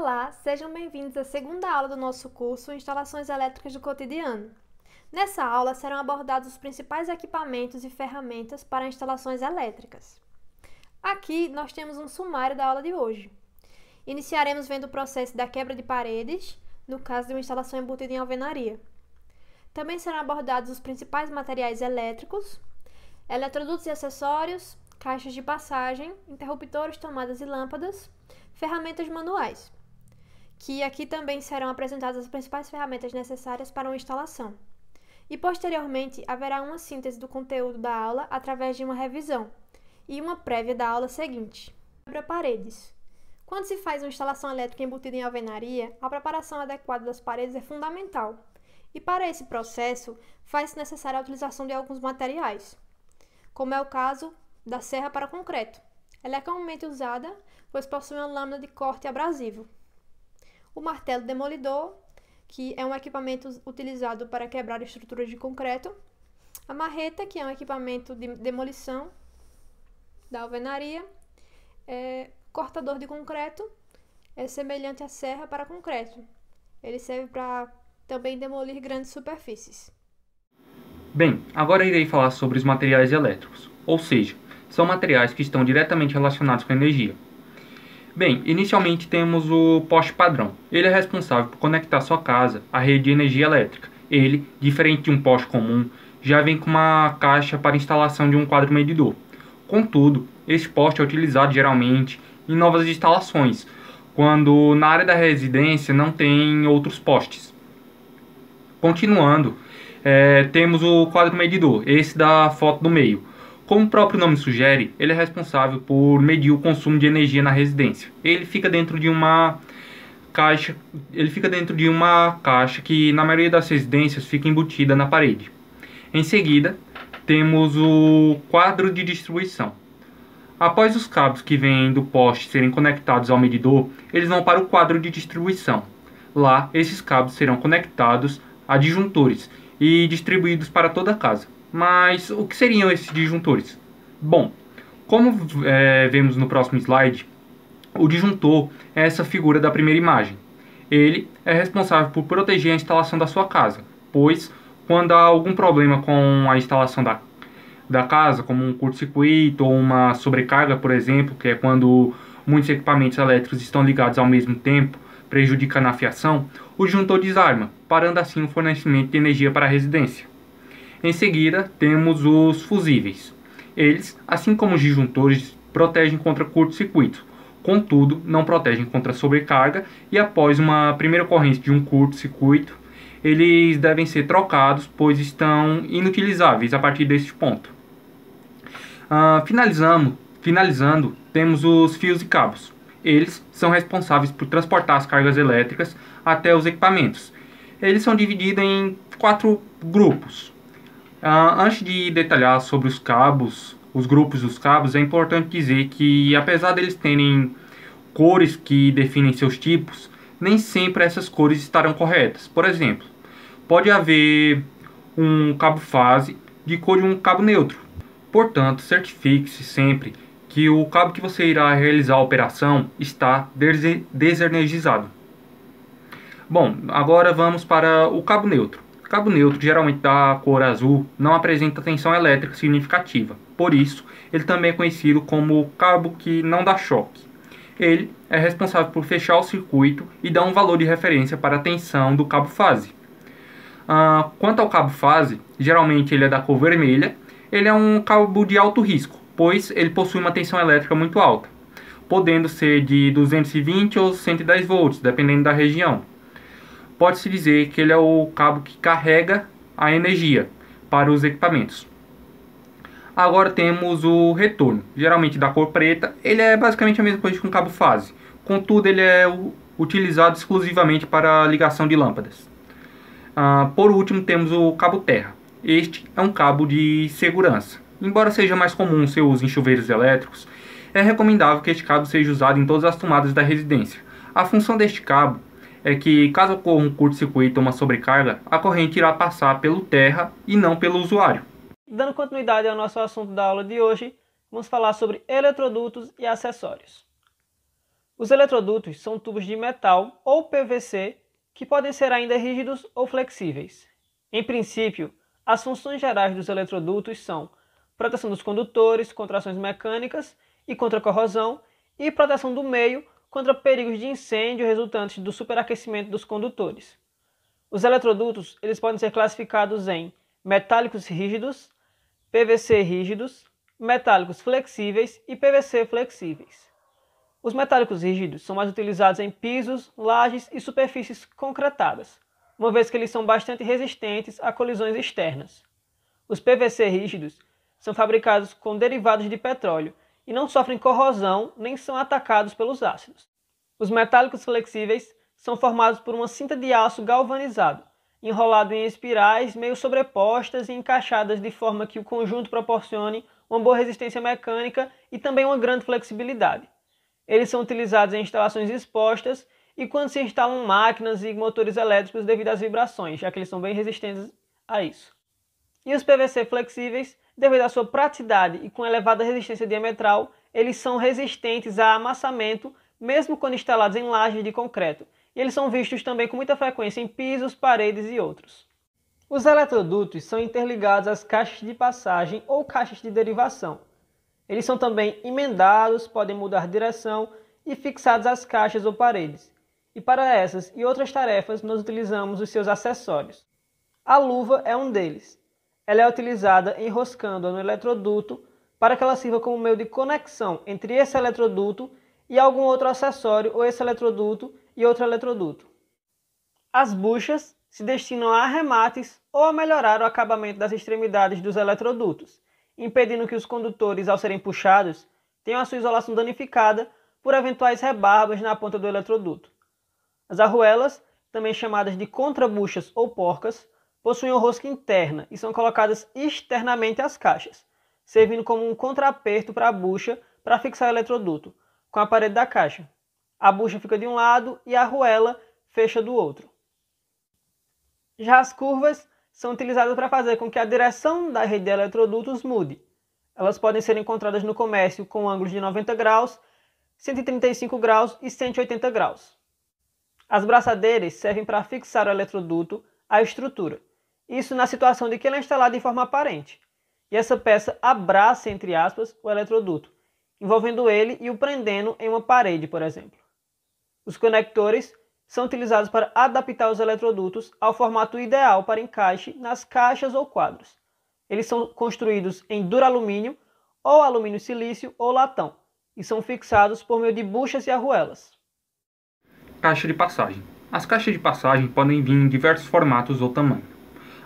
Olá, sejam bem-vindos à segunda aula do nosso curso Instalações Elétricas do Cotidiano. Nessa aula serão abordados os principais equipamentos e ferramentas para instalações elétricas. Aqui nós temos um sumário da aula de hoje. Iniciaremos vendo o processo da quebra de paredes, no caso de uma instalação embutida em alvenaria. Também serão abordados os principais materiais elétricos, eletrodutos e acessórios, caixas de passagem, interruptores, tomadas e lâmpadas, ferramentas manuais, que aqui também serão apresentadas as principais ferramentas necessárias para uma instalação. E posteriormente haverá uma síntese do conteúdo da aula através de uma revisão e uma prévia da aula seguinte. Quebra-paredes. Quando se faz uma instalação elétrica embutida em alvenaria, a preparação adequada das paredes é fundamental. E para esse processo, faz-se necessária a utilização de alguns materiais, como é o caso da serra para concreto. Ela é comumente usada, pois possui uma lâmina de corte abrasivo. O martelo demolidor, que é um equipamento utilizado para quebrar estruturas de concreto. A marreta, que é um equipamento de demolição da alvenaria. Cortador de concreto, é semelhante à serra para concreto. Ele serve para também demolir grandes superfícies. Bem, agora irei falar sobre os materiais elétricos, ou seja, são materiais que estão diretamente relacionados com a energia. Bem, inicialmente temos o poste padrão. Ele é responsável por conectar sua casa à rede de energia elétrica. Ele, diferente de um poste comum, já vem com uma caixa para instalação de um quadro medidor. Contudo, esse poste é utilizado geralmente em novas instalações, quando na área da residência não tem outros postes. Continuando, temos o quadro medidor, esse da foto do meio. Como o próprio nome sugere, ele é responsável por medir o consumo de energia na residência. Ele fica dentro de uma caixa, que na maioria das residências fica embutida na parede. Em seguida, temos o quadro de distribuição. Após os cabos que vêm do poste serem conectados ao medidor, eles vão para o quadro de distribuição. Lá, esses cabos serão conectados a disjuntores e distribuídos para toda a casa. Mas o que seriam esses disjuntores? Bom, como vemos no próximo slide, o disjuntor é essa figura da primeira imagem. Ele é responsável por proteger a instalação da sua casa, pois quando há algum problema com a instalação da casa, como um curto-circuito ou uma sobrecarga, por exemplo, que é quando muitos equipamentos elétricos estão ligados ao mesmo tempo, prejudicando a fiação, o disjuntor desarma, parando assim o fornecimento de energia para a residência. Em seguida, temos os fusíveis. Eles, assim como os disjuntores, protegem contra curto-circuito. Contudo, não protegem contra sobrecarga e após uma primeira ocorrência de um curto-circuito, eles devem ser trocados, pois estão inutilizáveis a partir deste ponto. Finalizando, temos os fios e cabos. Eles são responsáveis por transportar as cargas elétricas até os equipamentos. Eles são divididos em 4 grupos. Antes de detalhar sobre os grupos dos cabos, é importante dizer que, apesar deles terem cores que definem seus tipos, nem sempre essas cores estarão corretas. Por exemplo, pode haver um cabo fase de cor de um cabo neutro. Portanto, certifique-se sempre que o cabo que você irá realizar a operação está desenergizado. Bom, agora vamos para o cabo neutro. O cabo neutro, geralmente da cor azul, não apresenta tensão elétrica significativa. Por isso, ele também é conhecido como cabo que não dá choque. Ele é responsável por fechar o circuito e dar um valor de referência para a tensão do cabo fase. Quanto ao cabo fase, geralmente ele é da cor vermelha. Ele é um cabo de alto risco, pois ele possui uma tensão elétrica muito alta, podendo ser de 220 ou 110 volts, dependendo da região. Pode-se dizer que ele é o cabo que carrega a energia para os equipamentos. Agora temos o retorno, geralmente da cor preta. Ele é basicamente a mesma coisa que um cabo fase, contudo ele é utilizado exclusivamente para a ligação de lâmpadas. Por último temos o cabo terra. Este é um cabo de segurança. Embora seja mais comum seu uso em chuveiros elétricos, é recomendável que este cabo seja usado em todas as tomadas da residência. A função deste cabo é que, caso ocorra um curto-circuito ou uma sobrecarga, a corrente irá passar pelo terra e não pelo usuário. Dando continuidade ao nosso assunto da aula de hoje, vamos falar sobre eletrodutos e acessórios. Os eletrodutos são tubos de metal ou PVC que podem ser ainda rígidos ou flexíveis. Em princípio, as funções gerais dos eletrodutos são proteção dos condutores contra ações mecânicas e contra corrosão e proteção do meio contra perigos de incêndio resultantes do superaquecimento dos condutores. Os eletrodutos eles podem ser classificados em metálicos rígidos, PVC rígidos, metálicos flexíveis e PVC flexíveis. Os metálicos rígidos são mais utilizados em pisos, lajes e superfícies concretadas, uma vez que eles são bastante resistentes a colisões externas. Os PVC rígidos são fabricados com derivados de petróleo e não sofrem corrosão nem são atacados pelos ácidos. Os metálicos flexíveis são formados por uma cinta de aço galvanizado, enrolado em espirais meio sobrepostas e encaixadas de forma que o conjunto proporcione uma boa resistência mecânica e também uma grande flexibilidade. Eles são utilizados em instalações expostas e quando se instalam máquinas e motores elétricos devido às vibrações, já que eles são bem resistentes a isso. E os PVC flexíveis, devido à sua praticidade e com elevada resistência diametral, eles são resistentes a amassamento, mesmo quando instalados em lajes de concreto. E eles são vistos também com muita frequência em pisos, paredes e outros. Os eletrodutos são interligados às caixas de passagem ou caixas de derivação. Eles são também emendados, podem mudar direção e fixados às caixas ou paredes. E para essas e outras tarefas, nós utilizamos os seus acessórios. A luva é um deles. Ela é utilizada enroscando no eletroduto para que ela sirva como meio de conexão entre esse eletroduto e algum outro acessório ou esse eletroduto e outro eletroduto. As buchas se destinam a arremates ou a melhorar o acabamento das extremidades dos eletrodutos, impedindo que os condutores, ao serem puxados, tenham a sua isolação danificada por eventuais rebarbas na ponta do eletroduto. As arruelas, também chamadas de contrabuchas ou porcas, possuem uma rosca interna e são colocadas externamente às caixas, servindo como um contraperto para a bucha para fixar o eletroduto, com a parede da caixa. A bucha fica de um lado e a arruela fecha do outro. Já as curvas são utilizadas para fazer com que a direção da rede de eletrodutos mude. Elas podem ser encontradas no comércio com ângulos de 90 graus, 135 graus e 180 graus. As braçadeiras servem para fixar o eletroduto à estrutura, isso na situação de que ele é instalado de forma aparente, e essa peça abraça, entre aspas, o eletroduto, envolvendo ele e o prendendo em uma parede, por exemplo. Os conectores são utilizados para adaptar os eletrodutos ao formato ideal para encaixe nas caixas ou quadros. Eles são construídos em duralumínio, ou alumínio silício ou latão, e são fixados por meio de buchas e arruelas. Caixa de passagem. As caixas de passagem podem vir em diversos formatos ou tamanho.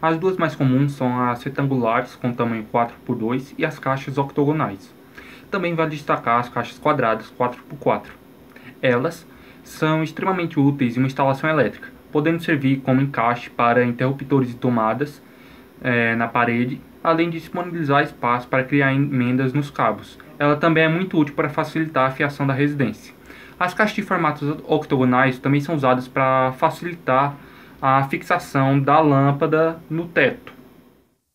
As duas mais comuns são as retangulares com tamanho 4x2 e as caixas octogonais. Também vale destacar as caixas quadradas 4x4. Elas são extremamente úteis em uma instalação elétrica, podendo servir como encaixe para interruptores e tomadas na parede, além de disponibilizar espaço para criar emendas nos cabos. Ela também é muito útil para facilitar a fiação da residência. As caixas de formatos octogonais também são usadas para facilitar a fixação da lâmpada no teto.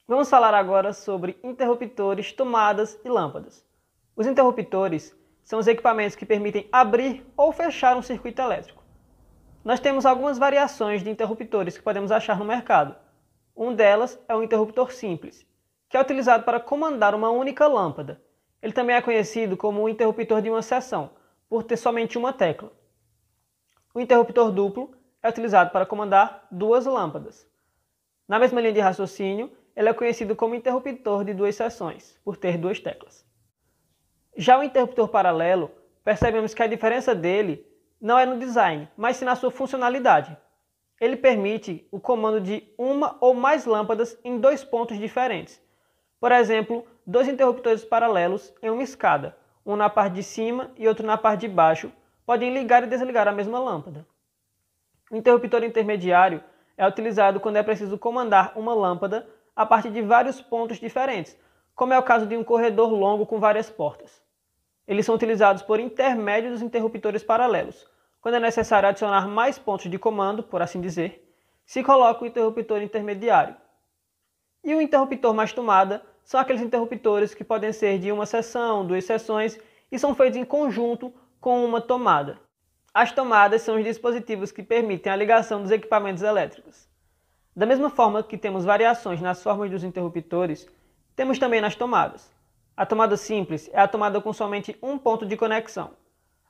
Vamos falar agora sobre interruptores, tomadas e lâmpadas. Os interruptores são os equipamentos que permitem abrir ou fechar um circuito elétrico. Nós temos algumas variações de interruptores que podemos achar no mercado. Um delas é o interruptor simples, que é utilizado para comandar uma única lâmpada. Ele também é conhecido como o interruptor de uma seção, por ter somente uma tecla. O interruptor duplo é utilizado para comandar duas lâmpadas. Na mesma linha de raciocínio, ele é conhecido como interruptor de duas seções, por ter duas teclas. Já o interruptor paralelo, percebemos que a diferença dele não é no design, mas sim na sua funcionalidade. Ele permite o comando de uma ou mais lâmpadas em dois pontos diferentes. Por exemplo, dois interruptores paralelos em uma escada, um na parte de cima e outro na parte de baixo, podem ligar e desligar a mesma lâmpada. O interruptor intermediário é utilizado quando é preciso comandar uma lâmpada a partir de vários pontos diferentes, como é o caso de um corredor longo com várias portas. Eles são utilizados por intermédio dos interruptores paralelos. Quando é necessário adicionar mais pontos de comando, por assim dizer, se coloca o interruptor intermediário. E o interruptor mais tomada são aqueles interruptores que podem ser de uma seção, duas seções e são feitos em conjunto com uma tomada. As tomadas são os dispositivos que permitem a ligação dos equipamentos elétricos. Da mesma forma que temos variações nas formas dos interruptores, temos também nas tomadas. A tomada simples é a tomada com somente um ponto de conexão.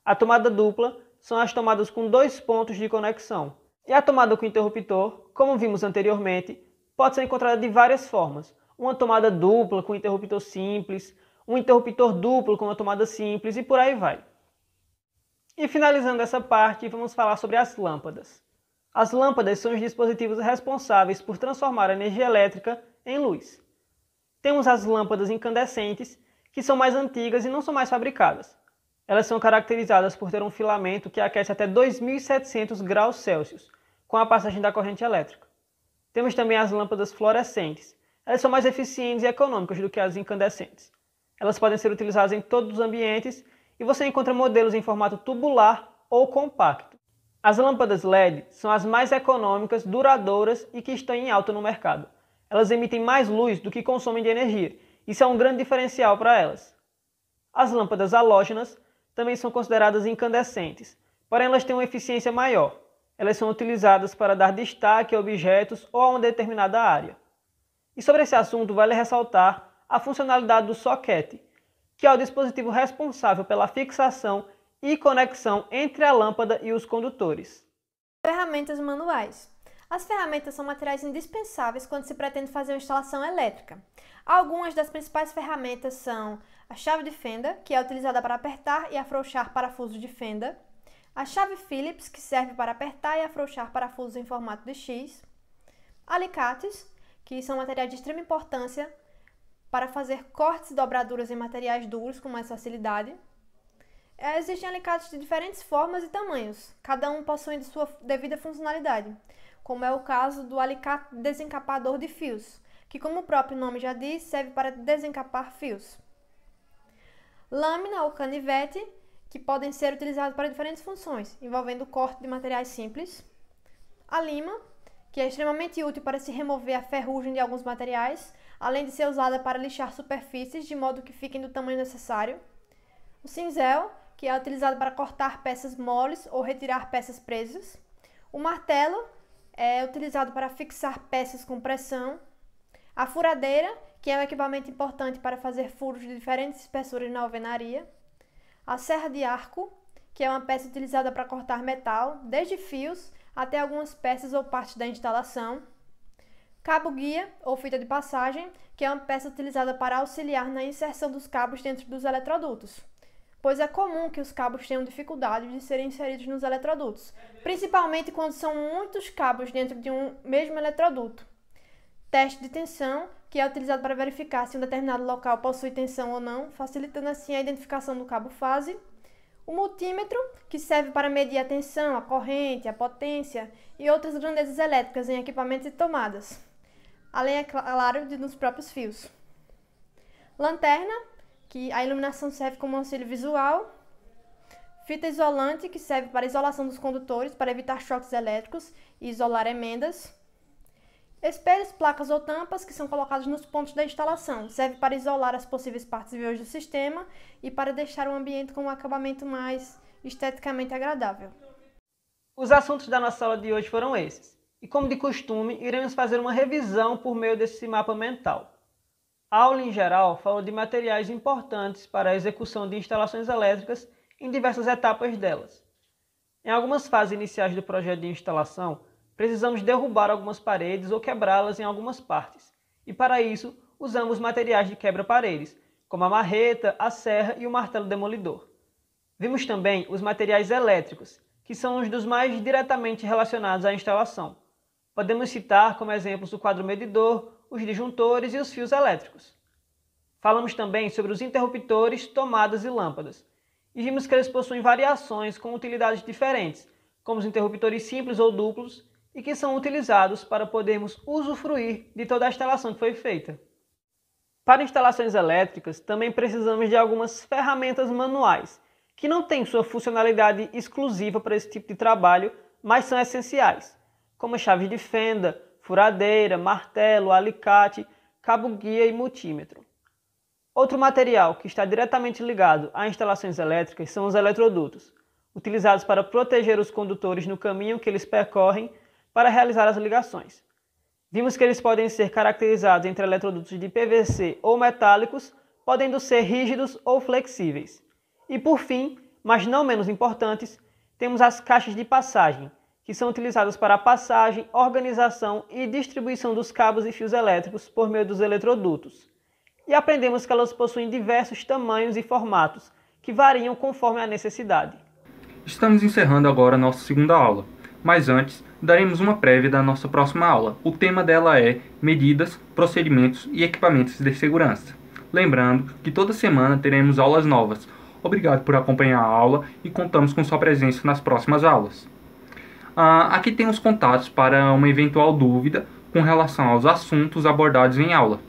A tomada dupla são as tomadas com 2 pontos de conexão. E a tomada com interruptor, como vimos anteriormente, pode ser encontrada de várias formas. Uma tomada dupla com interruptor simples, um interruptor duplo com uma tomada simples e por aí vai. E finalizando essa parte, vamos falar sobre as lâmpadas. As lâmpadas são os dispositivos responsáveis por transformar a energia elétrica em luz. Temos as lâmpadas incandescentes, que são mais antigas e não são mais fabricadas. Elas são caracterizadas por ter um filamento que aquece até 2.700 graus Celsius, com a passagem da corrente elétrica. Temos também as lâmpadas fluorescentes. Elas são mais eficientes e econômicas do que as incandescentes. Elas podem ser utilizadas em todos os ambientes e você encontra modelos em formato tubular ou compacto. As lâmpadas LED são as mais econômicas, duradouras e que estão em alta no mercado. Elas emitem mais luz do que consomem de energia. Isso é um grande diferencial para elas. As lâmpadas halógenas também são consideradas incandescentes, porém elas têm uma eficiência maior. Elas são utilizadas para dar destaque a objetos ou a uma determinada área. E sobre esse assunto vale ressaltar a funcionalidade do soquete, que é o dispositivo responsável pela fixação e conexão entre a lâmpada e os condutores. Ferramentas manuais. As ferramentas são materiais indispensáveis quando se pretende fazer uma instalação elétrica. Algumas das principais ferramentas são a chave de fenda, que é utilizada para apertar e afrouxar parafusos de fenda, a chave Phillips, que serve para apertar e afrouxar parafusos em formato de X, alicates, que são materiais de extrema importância para fazer cortes e dobraduras em materiais duros com mais facilidade. Existem alicates de diferentes formas e tamanhos, cada um possuindo sua devida funcionalidade, como é o caso do alicate desencapador de fios, que, como o próprio nome já diz, serve para desencapar fios. Lâmina ou canivete, que podem ser utilizados para diferentes funções, envolvendo o corte de materiais simples. A lima, que é extremamente útil para se remover a ferrugem de alguns materiais, além de ser usada para lixar superfícies, de modo que fiquem do tamanho necessário. O cinzel, que é utilizado para cortar peças moles ou retirar peças presas. O martelo é utilizado para fixar peças com pressão. A furadeira, que é um equipamento importante para fazer furos de diferentes espessuras na alvenaria. A serra de arco, que é uma peça utilizada para cortar metal, desde fios até algumas peças ou partes da instalação. Cabo-guia, ou fita de passagem, que é uma peça utilizada para auxiliar na inserção dos cabos dentro dos eletrodutos, pois é comum que os cabos tenham dificuldade de serem inseridos nos eletrodutos, principalmente quando são muitos cabos dentro de um mesmo eletroduto. Teste de tensão, que é utilizado para verificar se um determinado local possui tensão ou não, facilitando assim a identificação do cabo fase. O multímetro, que serve para medir a tensão, a corrente, a potência e outras grandezas elétricas em equipamentos e tomadas, além, é claro, dos próprios fios. Lanterna, que a iluminação serve como auxílio visual. Fita isolante, que serve para a isolação dos condutores, para evitar choques elétricos e isolar emendas. Espelhos, placas ou tampas, que são colocados nos pontos da instalação. Serve para isolar as possíveis partes vivas do sistema e para deixar o ambiente com um acabamento mais esteticamente agradável. Os assuntos da nossa aula de hoje foram esses. E como de costume, iremos fazer uma revisão por meio desse mapa mental. A aula em geral falou de materiais importantes para a execução de instalações elétricas em diversas etapas delas. Em algumas fases iniciais do projeto de instalação, precisamos derrubar algumas paredes ou quebrá-las em algumas partes. E para isso, usamos materiais de quebra-paredes, como a marreta, a serra e o martelo demolidor. Vimos também os materiais elétricos, que são os dos mais diretamente relacionados à instalação. Podemos citar como exemplos o quadro medidor, os disjuntores e os fios elétricos. Falamos também sobre os interruptores, tomadas e lâmpadas. E vimos que eles possuem variações com utilidades diferentes, como os interruptores simples ou duplos, e que são utilizados para podermos usufruir de toda a instalação que foi feita. Para instalações elétricas, também precisamos de algumas ferramentas manuais, que não têm sua funcionalidade exclusiva para esse tipo de trabalho, mas são essenciais, como chaves de fenda, furadeira, martelo, alicate, cabo-guia e multímetro. Outro material que está diretamente ligado a instalações elétricas são os eletrodutos, utilizados para proteger os condutores no caminho que eles percorrem para realizar as ligações. Vimos que eles podem ser caracterizados entre eletrodutos de PVC ou metálicos, podendo ser rígidos ou flexíveis. E por fim, mas não menos importantes, temos as caixas de passagem, que são utilizadas para a passagem, organização e distribuição dos cabos e fios elétricos por meio dos eletrodutos. E aprendemos que elas possuem diversos tamanhos e formatos, que variam conforme a necessidade. Estamos encerrando agora a nossa segunda aula, mas antes daremos uma prévia da nossa próxima aula. O tema dela é medidas, procedimentos e equipamentos de segurança. Lembrando que toda semana teremos aulas novas. Obrigado por acompanhar a aula e contamos com sua presença nas próximas aulas. Aqui tem os contatos para uma eventual dúvida com relação aos assuntos abordados em aula.